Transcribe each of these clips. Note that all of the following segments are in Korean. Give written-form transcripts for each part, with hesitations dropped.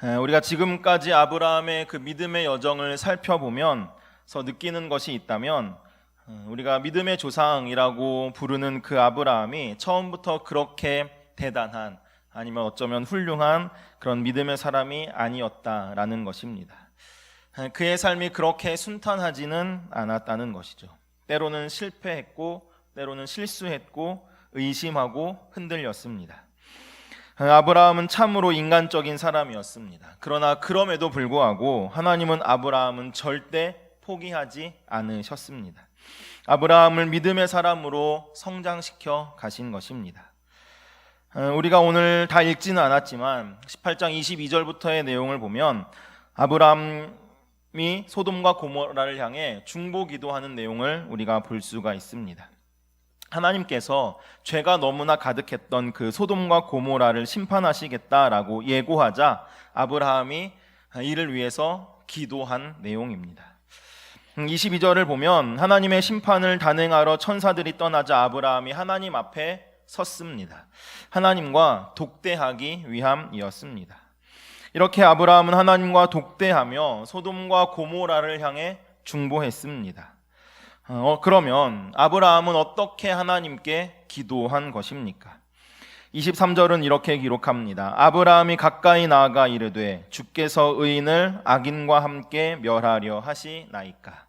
우리가 지금까지 아브라함의 그 믿음의 여정을 살펴보면서 느끼는 것이 있다면, 우리가 믿음의 조상이라고 부르는 그 아브라함이 처음부터 그렇게 대단한, 아니면 어쩌면 훌륭한 그런 믿음의 사람이 아니었다라는 것입니다. 그의 삶이 그렇게 순탄하지는 않았다는 것이죠. 때로는 실패했고, 때로는 실수했고, 의심하고 흔들렸습니다. 아브라함은 참으로 인간적인 사람이었습니다. 그러나 그럼에도 불구하고 하나님은 아브라함은 절대 포기하지 않으셨습니다. 아브라함을 믿음의 사람으로 성장시켜 가신 것입니다. 우리가 오늘 다 읽지는 않았지만 18장 22절부터의 내용을 보면 아브라함이 소돔과 고모라를 향해 중보기도하는 내용을 우리가 볼 수가 있습니다. 하나님께서 죄가 너무나 가득했던 그 소돔과 고모라를 심판하시겠다라고 예고하자 아브라함이 이를 위해서 기도한 내용입니다. 22절을 보면 하나님의 심판을 단행하러 천사들이 떠나자 아브라함이 하나님 앞에 섰습니다. 하나님과 독대하기 위함이었습니다. 이렇게 아브라함은 하나님과 독대하며 소돔과 고모라를 향해 중보했습니다. 그러면 아브라함은 어떻게 하나님께 기도한 것입니까? 23절은 이렇게 기록합니다. 아브라함이 가까이 나아가 이르되 주께서 의인을 악인과 함께 멸하려 하시나이까.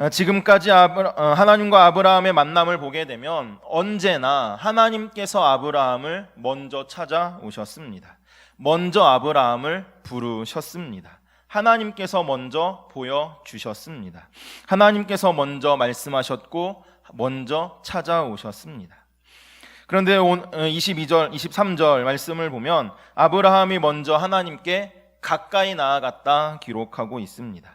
지금까지 하나님과 아브라함의 만남을 보게 되면 언제나 하나님께서 아브라함을 먼저 찾아오셨습니다. 먼저 아브라함을 부르셨습니다. 하나님께서 먼저 보여주셨습니다. 하나님께서 먼저 말씀하셨고 먼저 찾아오셨습니다. 그런데 22절, 23절 말씀을 보면 아브라함이 먼저 하나님께 가까이 나아갔다 기록하고 있습니다.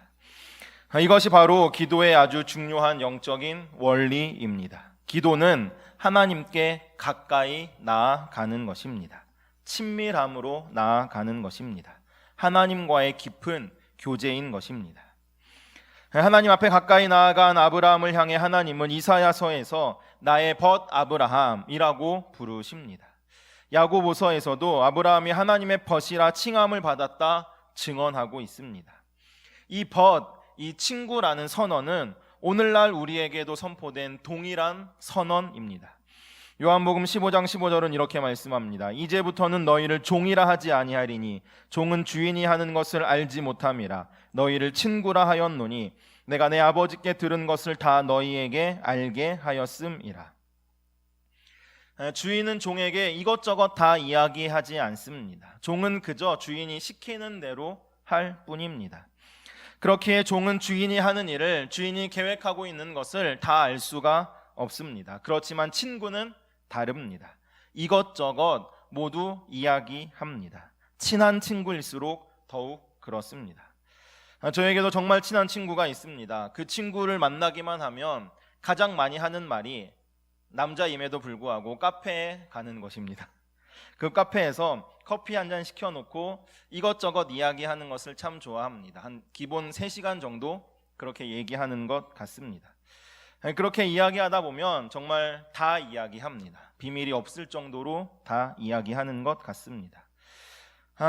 이것이 바로 기도의 아주 중요한 영적인 원리입니다. 기도는 하나님께 가까이 나아가는 것입니다. 친밀함으로 나아가는 것입니다. 하나님과의 깊은 교제인 것입니다. 하나님 앞에 가까이 나아간 아브라함을 향해 하나님은 이사야서에서 나의 벗 아브라함이라고 부르십니다. 야고보서에서도 아브라함이 하나님의 벗이라 칭함을 받았다 증언하고 있습니다. 이 벗, 이 친구라는 선언은 오늘날 우리에게도 선포된 동일한 선언입니다. 요한복음 15장 15절은 이렇게 말씀합니다. 이제부터는 너희를 종이라 하지 아니하리니 종은 주인이 하는 것을 알지 못함이라. 너희를 친구라 하였노니 내가 내 아버지께 들은 것을 다 너희에게 알게 하였음이라. 주인은 종에게 이것저것 다 이야기하지 않습니다. 종은 그저 주인이 시키는 대로 할 뿐입니다. 그렇기에 종은 주인이 하는 일을, 주인이 계획하고 있는 것을 다 알 수가 없습니다. 그렇지만 친구는 다릅니다. 이것저것 모두 이야기합니다. 친한 친구일수록 더욱 그렇습니다. 저에게도 정말 친한 친구가 있습니다. 그 친구를 만나기만 하면 가장 많이 하는 말이 남자임에도 불구하고 카페에 가는 것입니다. 그 카페에서 커피 한 잔 시켜놓고 이것저것 이야기하는 것을 참 좋아합니다. 한 기본 3시간 정도 그렇게 얘기하는 것 같습니다. 그렇게 이야기하다 보면 정말 다 이야기합니다. 비밀이 없을 정도로 다 이야기하는 것 같습니다.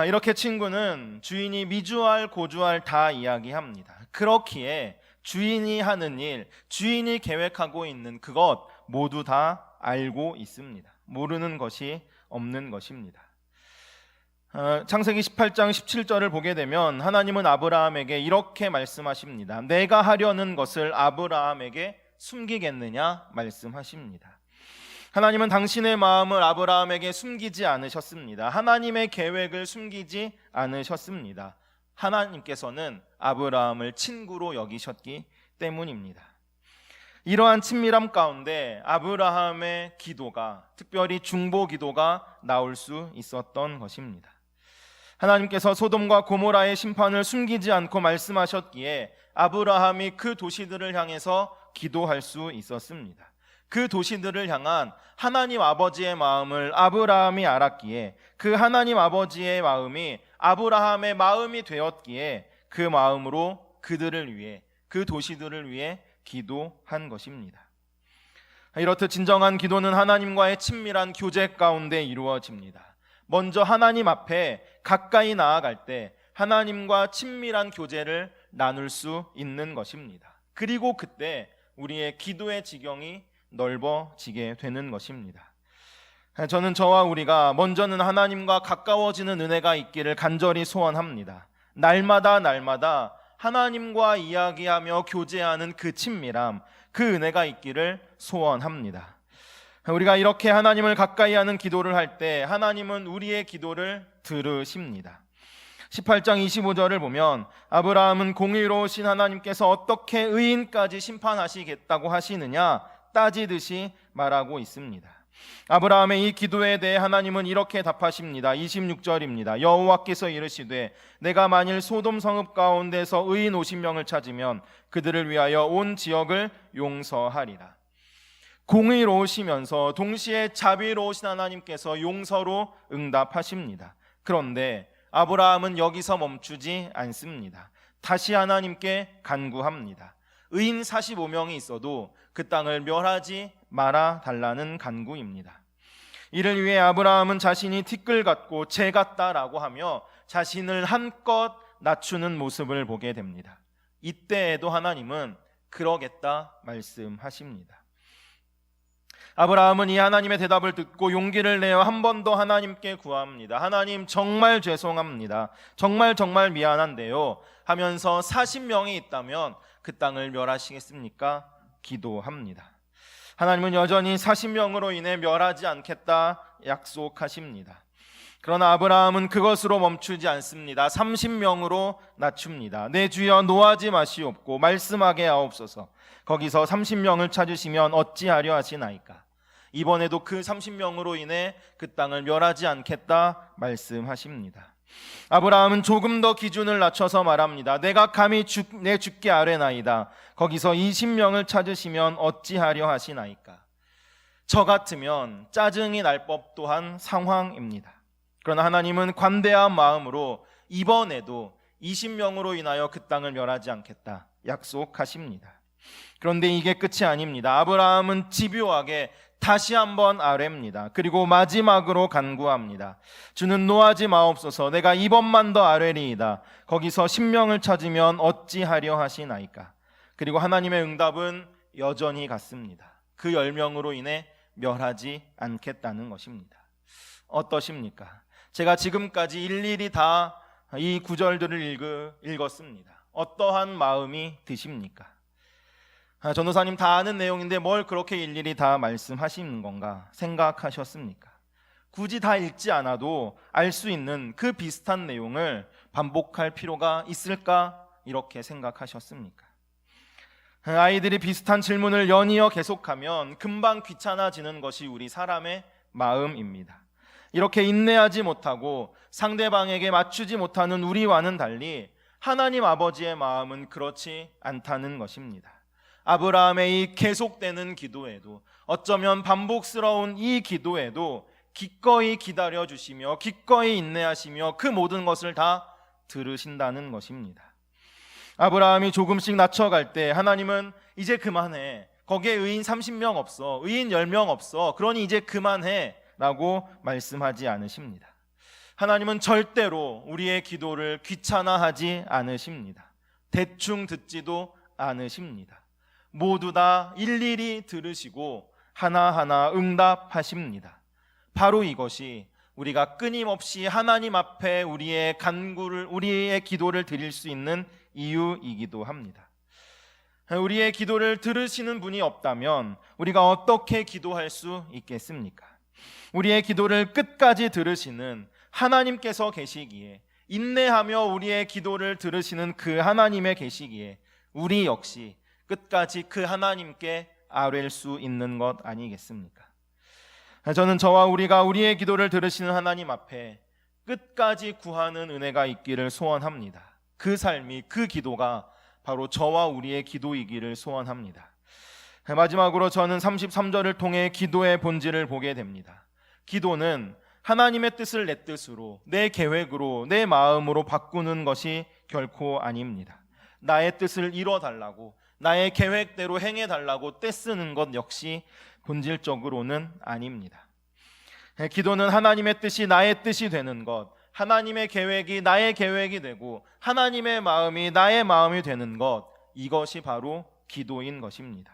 이렇게 친구는 주인이 미주알 고주알 다 이야기합니다. 그렇기에 주인이 하는 일, 주인이 계획하고 있는 그것 모두 다 알고 있습니다. 모르는 것이 없는 것입니다. 창세기 18장 17절을 보게 되면 하나님은 아브라함에게 이렇게 말씀하십니다. 내가 하려는 것을 아브라함에게 숨기겠느냐 말씀하십니다. 하나님은 당신의 마음을 아브라함에게 숨기지 않으셨습니다. 하나님의 계획을 숨기지 않으셨습니다. 하나님께서는 아브라함을 친구로 여기셨기 때문입니다. 이러한 친밀함 가운데 아브라함의 기도가, 특별히 중보 기도가 나올 수 있었던 것입니다. 하나님께서 소돔과 고모라의 심판을 숨기지 않고 말씀하셨기에 아브라함이 그 도시들을 향해서 기도할 수 있었습니다. 그 도시들을 향한 하나님 아버지의 마음을 아브라함이 알았기에 그 하나님 아버지의 마음이 아브라함의 마음이 되었기에 그 마음으로 그들을 위해, 그 도시들을 위해 기도한 것입니다. 이렇듯 진정한 기도는 하나님과의 친밀한 교제 가운데 이루어집니다. 먼저 하나님 앞에 가까이 나아갈 때 하나님과 친밀한 교제를 나눌 수 있는 것입니다. 그리고 그때 우리의 기도의 지경이 넓어지게 되는 것입니다. 저는 저와 우리가 먼저는 하나님과 가까워지는 은혜가 있기를 간절히 소원합니다. 날마다 하나님과 이야기하며 교제하는 그 친밀함, 그 은혜가 있기를 소원합니다. 우리가 이렇게 하나님을 가까이 하는 기도를 할 때 하나님은 우리의 기도를 들으십니다. 18장 25절을 보면 아브라함은 공의로우신 하나님께서 어떻게 의인까지 심판하시겠다고 하시느냐 따지듯이 말하고 있습니다. 아브라함의 이 기도에 대해 하나님은 이렇게 답하십니다. 26절입니다. 여호와께서 이르시되 내가 만일 소돔 성읍 가운데서 의인 50명을 찾으면 그들을 위하여 온 지역을 용서하리라. 공의로우시면서 동시에 자비로우신 하나님께서 용서로 응답하십니다. 그런데 아브라함은 여기서 멈추지 않습니다. 다시 하나님께 간구합니다. 의인 45명이 있어도 그 땅을 멸하지 말아 달라는 간구입니다. 이를 위해 아브라함은 자신이 티끌 같고 재 같다라고 하며 자신을 한껏 낮추는 모습을 보게 됩니다. 이때에도 하나님은 그러겠다 말씀하십니다. 아브라함은 이 하나님의 대답을 듣고 용기를 내어 한 번 더 하나님께 구합니다. 하나님 정말 죄송합니다. 정말 미안한데요 하면서 40명이 있다면 그 땅을 멸하시겠습니까? 기도합니다. 하나님은 여전히 40명으로 인해 멸하지 않겠다 약속하십니다. 그러나 아브라함은 그것으로 멈추지 않습니다. 30명으로 낮춥니다. 내 주여 노하지 마시옵고 말씀하게 하옵소서. 거기서 30명을 찾으시면 어찌하려 하시나이까. 이번에도 그 30명으로 인해 그 땅을 멸하지 않겠다 말씀하십니다. 아브라함은 조금 더 기준을 낮춰서 말합니다. 내가 감히 내 주께 아뢰나이다. 거기서 20명을 찾으시면 어찌하려 하시나이까. 저 같으면 짜증이 날 법도 한 상황입니다. 그러나 하나님은 관대한 마음으로 이번에도 20명으로 인하여 그 땅을 멸하지 않겠다 약속하십니다. 그런데 이게 끝이 아닙니다. 아브라함은 집요하게 다시 한번 아뢰입니다. 그리고 마지막으로 간구합니다. 주는 노하지 마옵소서. 내가 이번만 더 아뢰리이다. 거기서 10명을 찾으면 어찌하려 하시나이까. 그리고 하나님의 응답은 여전히 같습니다. 그 10명으로 인해 멸하지 않겠다는 것입니다. 어떠십니까? 제가 지금까지 일일이 다 이 구절들을 읽었습니다. 어떠한 마음이 드십니까? 전도사님 다 아는 내용인데 뭘 그렇게 일일이 다 말씀하시는 건가 생각하셨습니까? 굳이 다 읽지 않아도 알 수 있는 그 비슷한 내용을 반복할 필요가 있을까 이렇게 생각하셨습니까? 아이들이 비슷한 질문을 연이어 계속하면 금방 귀찮아지는 것이 우리 사람의 마음입니다. 이렇게 인내하지 못하고 상대방에게 맞추지 못하는 우리와는 달리 하나님 아버지의 마음은 그렇지 않다는 것입니다. 아브라함의 이 계속되는 기도에도 어쩌면 반복스러운 이 기도에도 기꺼이 기다려주시며 기꺼이 인내하시며 그 모든 것을 다 들으신다는 것입니다. 아브라함이 조금씩 낮춰갈 때 하나님은 이제 그만해. 거기에 의인 30명 없어. 의인 10명 없어. 그러니 이제 그만해 라고 말씀하지 않으십니다. 하나님은 절대로 우리의 기도를 귀찮아하지 않으십니다. 대충 듣지도 않으십니다. 모두 다 일일이 들으시고 하나하나 응답하십니다. 바로 이것이 우리가 끊임없이 하나님 앞에 우리의 기도를 드릴 수 있는 이유이기도 합니다. 우리의 기도를 들으시는 분이 없다면 우리가 어떻게 기도할 수 있겠습니까? 우리의 기도를 끝까지 들으시는 하나님께서 계시기에, 인내하며 우리의 기도를 들으시는 그 하나님의 계시기에 우리 역시 끝까지 그 하나님께 아뢰일 수 있는 것 아니겠습니까? 저는 저와 우리가 우리의 기도를 들으시는 하나님 앞에 끝까지 구하는 은혜가 있기를 소원합니다. 그 삶이, 그 기도가 바로 저와 우리의 기도이기를 소원합니다. 마지막으로 저는 33절을 통해 기도의 본질을 보게 됩니다. 기도는 하나님의 뜻을 내 뜻으로, 내 계획으로, 내 마음으로 바꾸는 것이 결코 아닙니다. 나의 뜻을 이뤄달라고, 나의 계획대로 행해달라고 떼쓰는 것 역시 본질적으로는 아닙니다. 기도는 하나님의 뜻이 나의 뜻이 되는 것, 하나님의 계획이 나의 계획이 되고 하나님의 마음이 나의 마음이 되는 것, 이것이 바로 기도인 것입니다.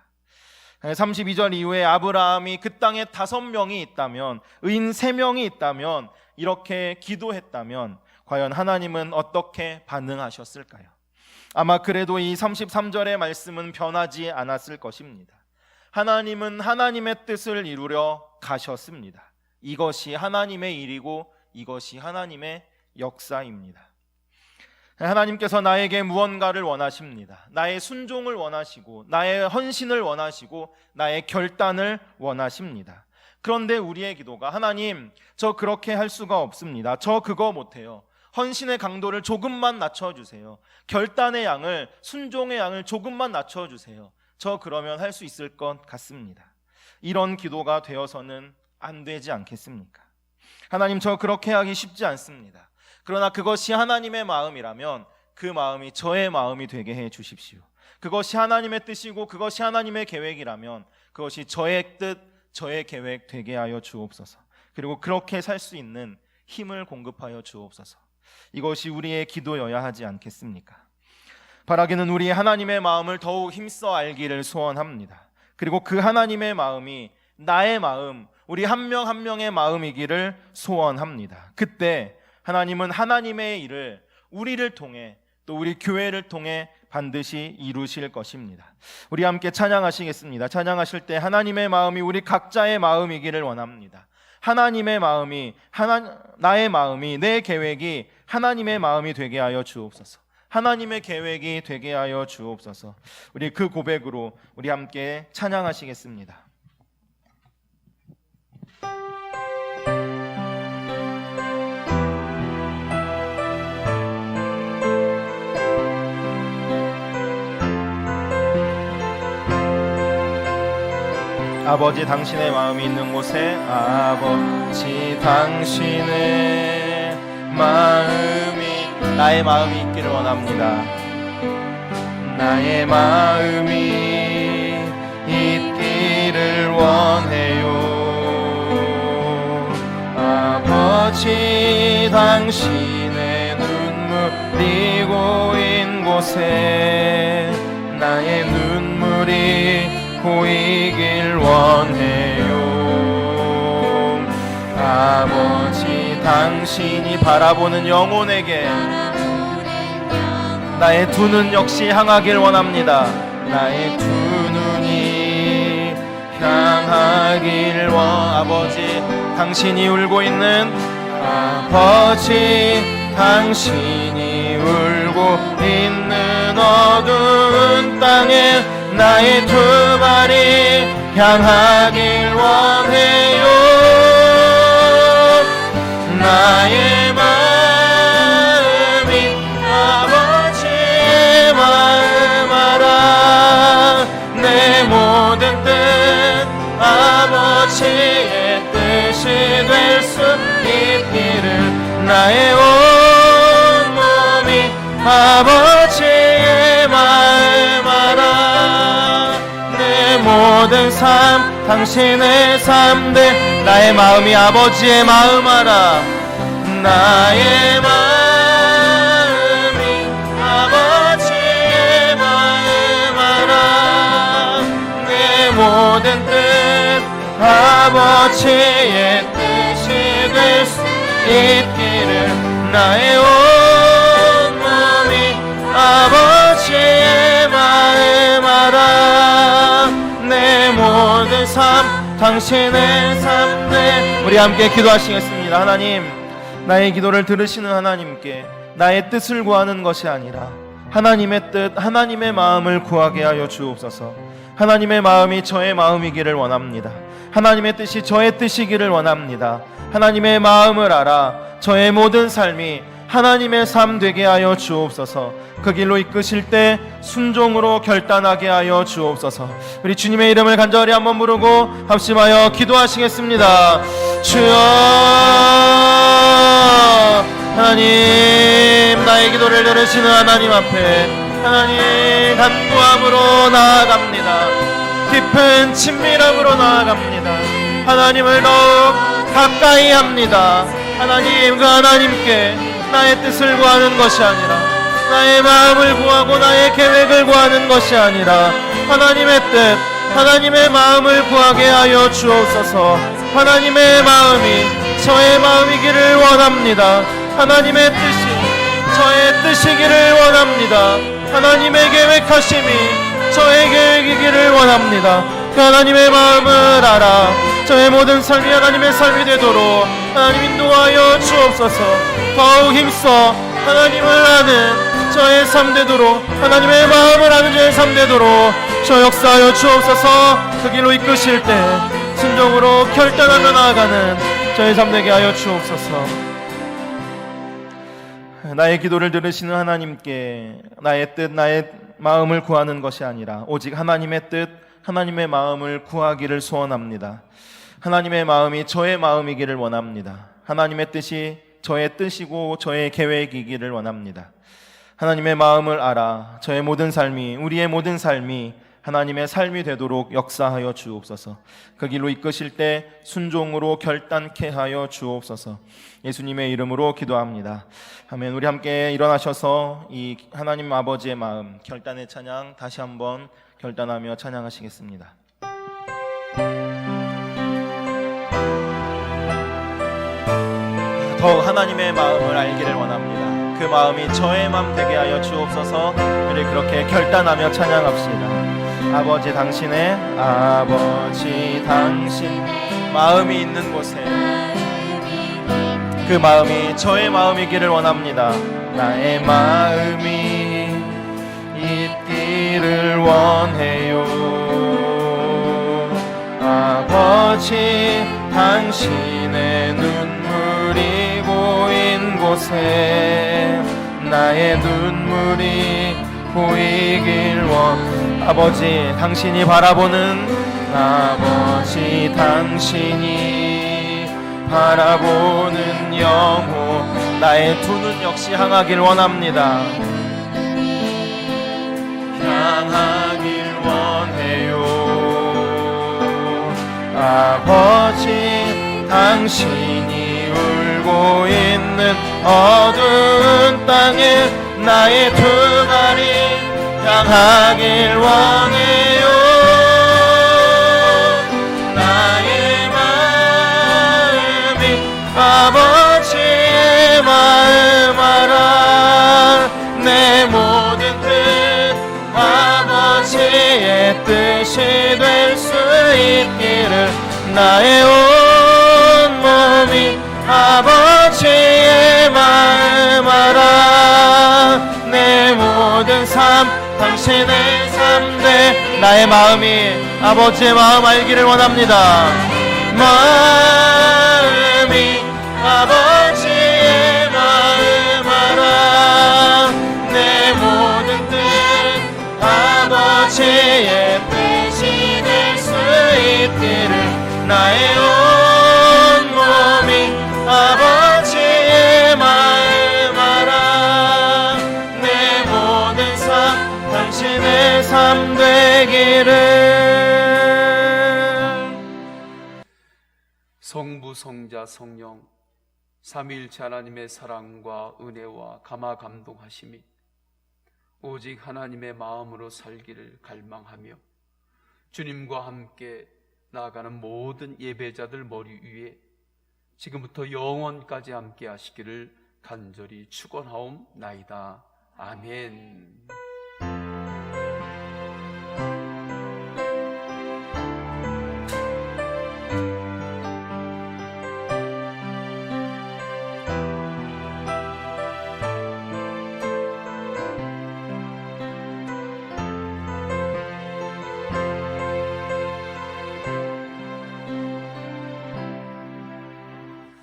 32절 이후에 아브라함이 그 땅에 5명이 있다면, 의인 3명이 있다면, 이렇게 기도했다면 과연 하나님은 어떻게 반응하셨을까요? 아마 그래도 이 33절의 말씀은 변하지 않았을 것입니다. 하나님은 하나님의 뜻을 이루려 가셨습니다. 이것이 하나님의 일이고 이것이 하나님의 역사입니다. 하나님께서 나에게 무언가를 원하십니다. 나의 순종을 원하시고 나의 헌신을 원하시고 나의 결단을 원하십니다. 그런데 우리의 기도가 하나님, 저 그렇게 할 수가 없습니다. 저 그거 못해요. 헌신의 강도를 조금만 낮춰주세요. 결단의 양을, 순종의 양을 조금만 낮춰주세요. 저 그러면 할 수 있을 것 같습니다. 이런 기도가 되어서는 안 되지 않겠습니까? 하나님, 저 그렇게 하기 쉽지 않습니다. 그러나 그것이 하나님의 마음이라면 그 마음이 저의 마음이 되게 해 주십시오. 그것이 하나님의 뜻이고 그것이 하나님의 계획이라면 그것이 저의 뜻, 저의 계획 되게 하여 주옵소서. 그리고 그렇게 살 수 있는 힘을 공급하여 주옵소서. 이것이 우리의 기도여야 하지 않겠습니까? 바라기는 우리 하나님의 마음을 더욱 힘써 알기를 소원합니다. 그리고 그 하나님의 마음이 나의 마음, 우리 한 명 한 명의 마음이기를 소원합니다. 그때 하나님은 하나님의 일을 우리를 통해, 또 우리 교회를 통해 반드시 이루실 것입니다. 우리 함께 찬양하시겠습니다. 찬양하실 때 하나님의 마음이 우리 각자의 마음이기를 원합니다. 하나님의 마음이, 나의 마음이, 내 계획이 하나님의 마음이 되게 하여 주옵소서. 하나님의 계획이 되게 하여 주옵소서. 우리 그 고백으로 우리 함께 찬양하시겠습니다. 아버지, 당신의 마음이 있는 곳에, 아버지 당신의 마음이, 나의 마음이 있기를 원합니다. 나의 마음이 있기를 원해요. 아버지 당신의 눈물이 고인 곳에 나의 눈물이 고이길 원해요. 아버지 당신이 바라보는 영혼에게 나의 두 눈 역시 향하길 원합니다. 나의 두 눈이 향하길 아버지 당신이 울고 있는, 아버지 당신이 울고 있는 어두운 땅에 나의 두 발이 향하길 원해요. 나의 마음이 아버지의 마음 알아. 내 모든 뜻 아버지의 뜻이 될 수 있기를, 나의 온 몸이 아버지의 마음 알아. 내 모든 삶 당신의 삶 돼. 나의 마음이 아버지의 마음 알아. 나의 마음이 아버지의 마음 알아. 내 모든 뜻 아버지의 뜻이 될 수 있기를, 나의 온 몸이 아버지의 마음 알아. 내 모든 삶 당신의 삶 돼. 우리 함께 기도하시겠습니다. 하나님, 나의 기도를 들으시는 하나님께 나의 뜻을 구하는 것이 아니라 하나님의 뜻, 하나님의 마음을 구하게 하여 주옵소서. 하나님의 마음이 저의 마음이기를 원합니다. 하나님의 뜻이 저의 뜻이기를 원합니다. 하나님의 마음을 알아 저의 모든 삶이 하나님의 삶 되게 하여 주옵소서. 그 길로 이끄실 때 순종으로 결단하게 하여 주옵소서. 우리 주님의 이름을 간절히 한번 부르고 합심하여 기도하시겠습니다. 주여, 하나님, 나의 기도를 들으시는 하나님 앞에 하나님 간구함으로 나아갑니다. 깊은 친밀함으로 나아갑니다. 하나님을 더욱 가까이 합니다. 하나님, 그 하나님께 나의 뜻을 구하는 것이 아니라, 나의 마음을 구하고 나의 계획을 구하는 것이 아니라 하나님의 뜻, 하나님의 마음을 구하게 하여 주옵소서. 하나님의 마음이 저의 마음이기를 원합니다. 하나님의 뜻이 저의 뜻이기를 원합니다. 하나님의 계획하심이 저의 계획이기를 원합니다. 그 하나님의 마음을 알아 저의 모든 삶이 하나님의 삶이 되도록 하나님 인도하여 주옵소서. 더욱 힘써 하나님을 아는 저의 삶 되도록, 하나님의 마음을 아는 저의 삶 되도록 저 역사하여 주옵소서. 그 길로 이끄실 때 순종으로 결단하며 나아가는 저의 삶 되게 하여 주옵소서. 나의 기도를 들으시는 하나님께 나의 뜻, 나의 마음을 구하는 것이 아니라 오직 하나님의 뜻, 하나님의 마음을 구하기를 소원합니다. 하나님의 마음이 저의 마음이기를 원합니다. 하나님의 뜻이 저의 뜻이고 저의 계획이기를 원합니다. 하나님의 마음을 알아 저의 모든 삶이, 우리의 모든 삶이 하나님의 삶이 되도록 역사하여 주옵소서. 그 길로 이끄실 때 순종으로 결단케 하여 주옵소서. 예수님의 이름으로 기도합니다. 아멘. 우리 함께 일어나셔서 이 하나님 아버지의 마음, 결단의 찬양 다시 한번 결단하며 찬양하시겠습니다. 더욱 하나님의 마음을 알기를 원합니다. 그 마음이 저의 마음 되게 하여 주옵소서. 우리 그렇게 결단하며 찬양합시다. 아버지 당신의 마음이 있는 곳에 그 마음이 저의 마음이기를 원합니다. 나의 마음이 있기를 원해요. 아버지 당신의 눈물이 고인 곳에 나의 눈물이 보이길 아버지 당신이 바라보는 아버지 당신이 바라보는 영혼 나의 두 눈 역시 향하길 원합니다. 향하길 원해요. 아버지 당신이 울고 있는 어두운 땅에 나의 두 발이 향하길 원해요. 나의 마음이 아버지의 마음 알아 내 모든 뜻 아버지의 뜻이 될 수 있기를 나의 온 몸이 아버지의 마음 알아 내 모든 삶 당신의 삶대 나의 마음이 아버지의 마음 알기를 원합니다. 마음이 아버지의 마음 알아 내 모든 뜻 아버지의 뜻이 될 수 있기를 나의 온 몸이 아버지의 마음 알아 내 모든 삶 당신의 삶 되기를. 성부, 성자, 성령 삼위일체 하나님의 사랑과 은혜와 감화 감동하심이 오직 하나님의 마음으로 살기를 갈망하며 주님과 함께 나아가는 모든 예배자들 머리 위에 지금부터 영원까지 함께 하시기를 간절히 축원하옵나이다. 아멘.